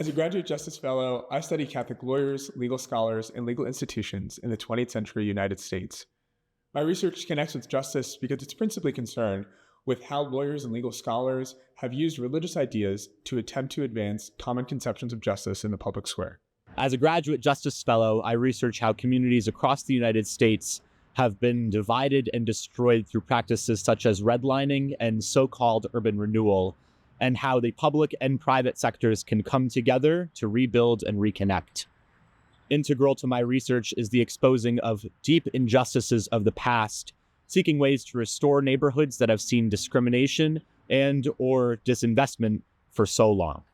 As a graduate justice fellow, I study Catholic lawyers, legal scholars, and legal institutions in the 20th century United States. My research connects with justice because it's principally concerned with how lawyers and legal scholars have used religious ideas to attempt to advance common conceptions of justice in the public square. As a graduate justice fellow, I research how communities across the United States have been divided and destroyed through practices such as redlining and so-called urban renewal, and how the public and private sectors can come together to rebuild and reconnect. Integral to my research is the exposing of deep injustices of the past, seeking ways to restore neighborhoods that have seen discrimination and/or disinvestment for so long.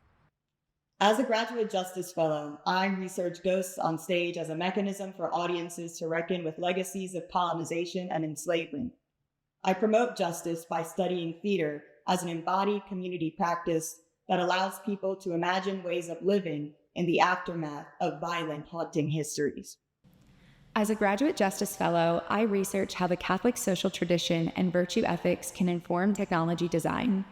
As a graduate justice fellow, I research ghosts on stage as a mechanism for audiences to reckon with legacies of colonization and enslavement. I promote justice by studying theater as an embodied community practice that allows people to imagine ways of living in the aftermath of violent, haunting histories. As a graduate justice fellow, I research how the Catholic social tradition and virtue ethics can inform technology design.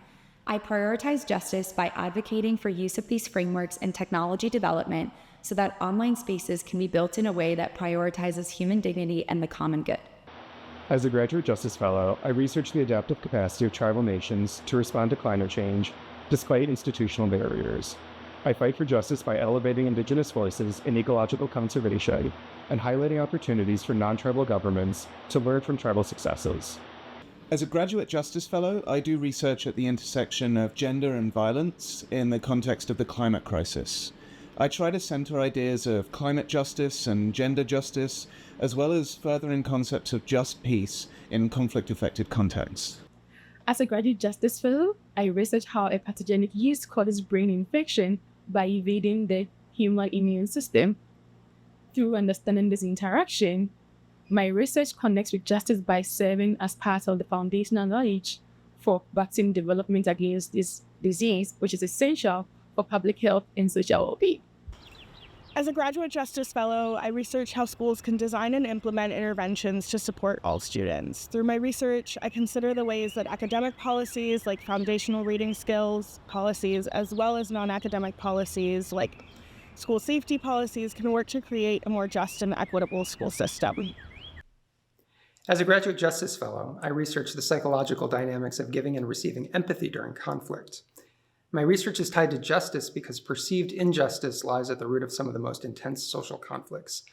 I prioritize justice by advocating for use of these frameworks in technology development so that online spaces can be built in a way that prioritizes human dignity and the common good. As a graduate justice fellow, I research the adaptive capacity of tribal nations to respond to climate change despite institutional barriers. I fight for justice by elevating Indigenous voices in ecological conservation and highlighting opportunities for non-tribal governments to learn from tribal successes. As a graduate justice fellow, I do research at the intersection of gender and violence in the context of the climate crisis. I try to center ideas of climate justice and gender justice, as well as furthering concepts of just peace in conflict-affected contexts. As a graduate justice fellow, I research how a pathogenic yeast causes brain infection by evading the human immune system. Through understanding this interaction, my research connects with justice by serving as part of the foundational knowledge for vaccine development against this disease, which is essential for public health and social well-being. As a graduate justice fellow, I research how schools can design and implement interventions to support all students. Through my research, I consider the ways that academic policies like foundational reading skills policies, as well as non-academic policies like school safety policies, can work to create a more just and equitable school system. As a graduate justice fellow, I research the psychological dynamics of giving and receiving empathy during conflict. My research is tied to justice because perceived injustice lies at the root of some of the most intense social conflicts.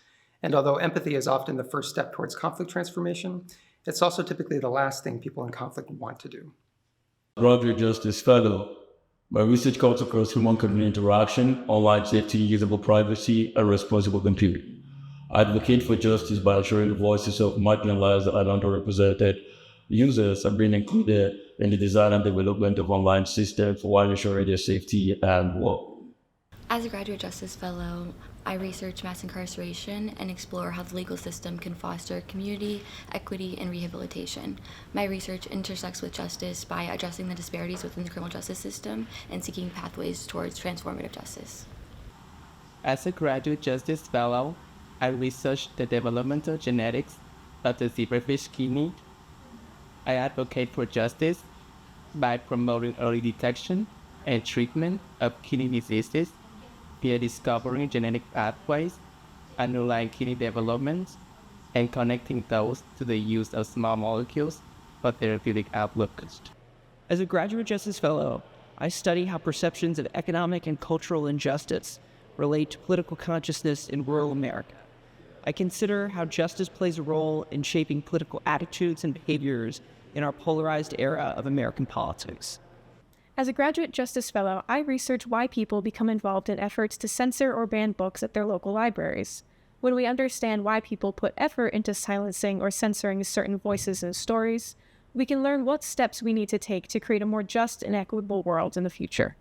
And although empathy is often the first step towards conflict transformation, it's also typically the last thing people in conflict want to do. Graduate justice fellow. My research cuts across human-community interaction, online safety, usable privacy, and responsible computing. I advocate for justice by ensuring the voices of marginalized and underrepresented users are being included in the design and development of online systems while ensuring their safety and work. As a graduate justice fellow, I research mass incarceration and explore how the legal system can foster community, equity, and rehabilitation. My research intersects with justice by addressing the disparities within the criminal justice system and seeking pathways towards transformative justice. As a graduate justice fellow, I research the developmental genetics of the zebrafish kidney. I advocate for justice by promoting early detection and treatment of kidney diseases via discovering genetic pathways, underlying kidney development, and connecting those to the use of small molecules for therapeutic outlooks. As a graduate justice fellow, I study how perceptions of economic and cultural injustice relate to political consciousness in rural America. I consider how justice plays a role in shaping political attitudes and behaviors in our polarized era of American politics. As a graduate justice fellow, I research why people become involved in efforts to censor or ban books at their local libraries. When we understand why people put effort into silencing or censoring certain voices and stories, we can learn what steps we need to take to create a more just and equitable world in the future.